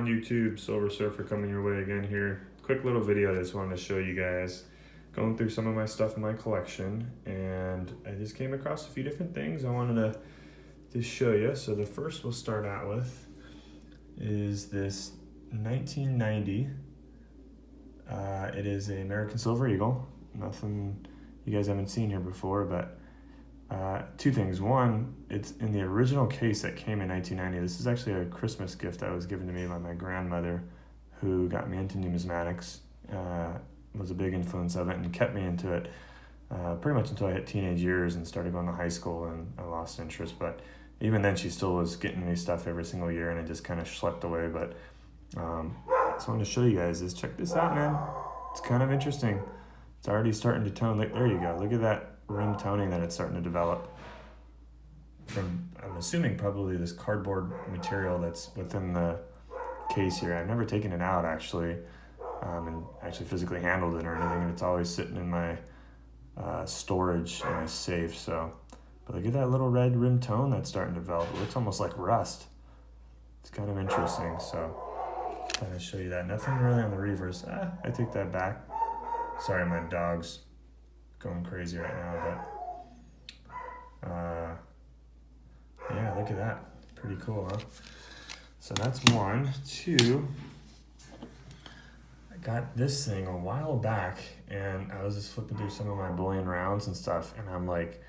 on YouTube? Silver Surfer coming your way again here. Quick little video I just wanted to show you guys. Going through some of my stuff in my collection, and I just came across a few different things I wanted to just show you. So the first we'll start out with is this 1990. It is an American Silver Eagle. Nothing you guys haven't seen here before, but two things. One, it's in the original case that came in 1990. This is actually a Christmas gift that was given to me by my grandmother, who got me into numismatics, was a big influence of it, and kept me into it pretty much until I hit teenage years and started going to high school, and I lost interest. But even then, she still was getting me stuff every single year, and I just kind of schlepped away. But just wanted to show you guys this. Check this out, man. It's kind of interesting. It's already starting to tone. Like, there you go. Look at that rim toning that it's starting to develop from, I'm assuming, probably this cardboard material that's within the case here. I've never taken it out actually, and actually physically handled it or anything, and it's always sitting in my storage in my safe. So, but look at that little red rim tone that's starting to develop. It looks almost like rust. It's kind of interesting. So I'm going to show you that. Nothing really on the reverse. I take that back. Sorry, my dog's going crazy right now, but yeah, look at that. Pretty cool, huh? So that's one. Two, I got this thing a while back, and I was just flipping through some of my bullion rounds and stuff, and I'm like,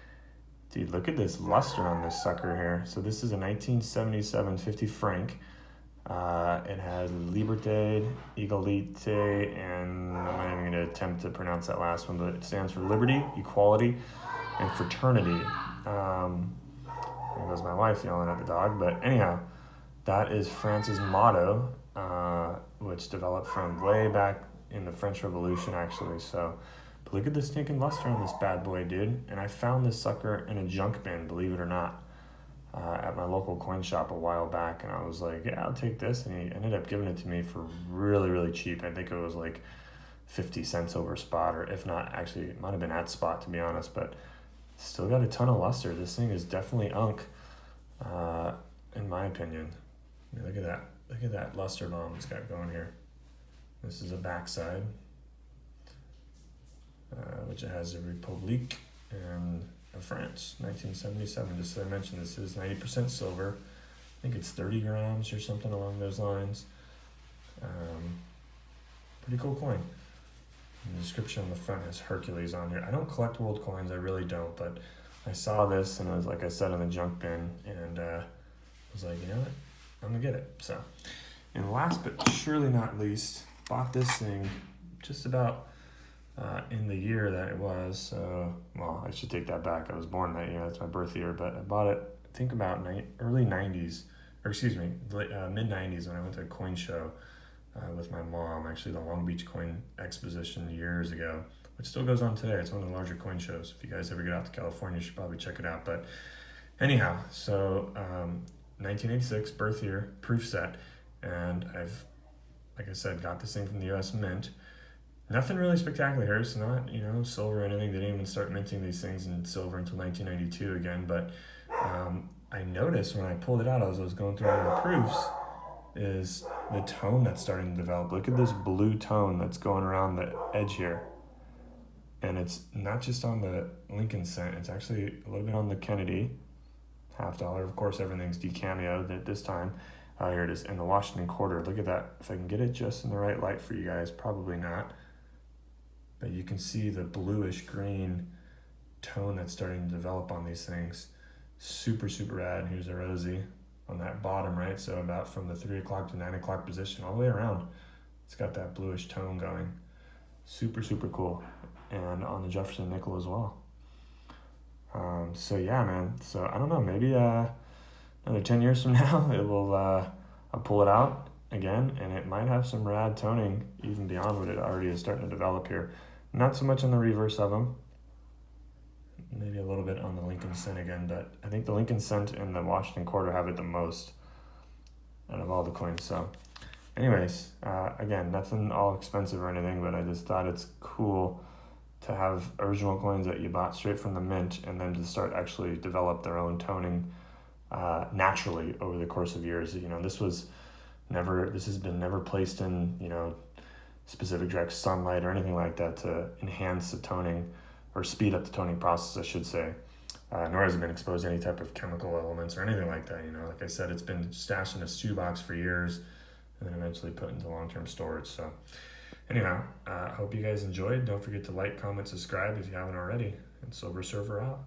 dude, look at this luster on this sucker here. So this is a 1977 50 franc. It has Liberté, Égalité, and I'm not even going to attempt to pronounce that last one, but it stands for Liberty, Equality, and Fraternity. There goes my wife yelling at the dog, but anyhow, that is France's motto, which developed from way back in the French Revolution, actually. So, but look at the stinking luster on this bad boy, dude. And I found this sucker in a junk bin, believe it or not, at my local coin shop a while back, and I was like, yeah, I'll take this, and he ended up giving it to me for really, really cheap. I think it was like 50 cents over spot, or if not, actually, it might have been at spot, to be honest, but still got a ton of luster. This thing is definitely unk, in my opinion. I mean, look at that luster bomb it's got going here. This is a backside, which it has a Republique and France, 1977. Just as I mentioned, this is 90% silver. I think it's 30 grams or something along those lines. Pretty cool coin. And the description on the front has Hercules on here. I don't collect world coins, I really don't, but I saw this and I was, like I said, in the junk bin, and I was like, you know what, I'm gonna get it. So, and last but surely not least, bought this thing just about in the year that it was. Well, I should take that back. I was born that year. That's my birth year. But I bought it, I think, about early 90s, or excuse me, mid 90s, when I went to a coin show with my mom, actually the Long Beach Coin Exposition years ago, which still goes on today. It's one of the larger coin shows. If you guys ever get out to California, you should probably check it out. But anyhow, so 1986, birth year, proof set. And I've, like I said, got this thing from the U.S. Mint. Nothing really spectacular here. It's not, silver or anything. They didn't even start minting these things in silver until 1992 again. But I noticed when I pulled it out, as I was going through all my proofs, is the tone that's starting to develop. Look at this blue tone that's going around the edge here. And it's not just on the Lincoln cent. It's actually a little bit on the Kennedy, $50. Of course, everything's decameoed at this time. Here it is, in the Washington quarter. Look at that. If I can get it just in the right light for you guys, probably not. But you can see the bluish green tone that's starting to develop on these things. Super, super rad. Here's a Rosie on that bottom, right? So about from the 3 o'clock to 9 o'clock position, all the way around, it's got that bluish tone going. Super, super cool. And on the Jefferson nickel as well. So yeah, man. So I don't know, maybe another 10 years from now, it will, I'll pull it out again, and it might have some rad toning even beyond what it already is starting to develop here. Not so much on the reverse of them, maybe a little bit on the Lincoln cent again, but I think the Lincoln cent and the Washington quarter have it the most out of all the coins. So anyways, again, nothing all expensive or anything, but I just thought it's cool to have original coins that you bought straight from the mint, and then to start actually develop their own toning naturally over the course of years. This was This has been never placed in, specific direct sunlight or anything like that to enhance the toning or speed up the toning process, I should say. Nor has it been exposed to any type of chemical elements or anything like that. Like I said, it's been stashed in a shoebox for years and then eventually put into long-term storage. So anyhow, I hope you guys enjoyed. Don't forget to like, comment, subscribe if you haven't already. And Sober Server out.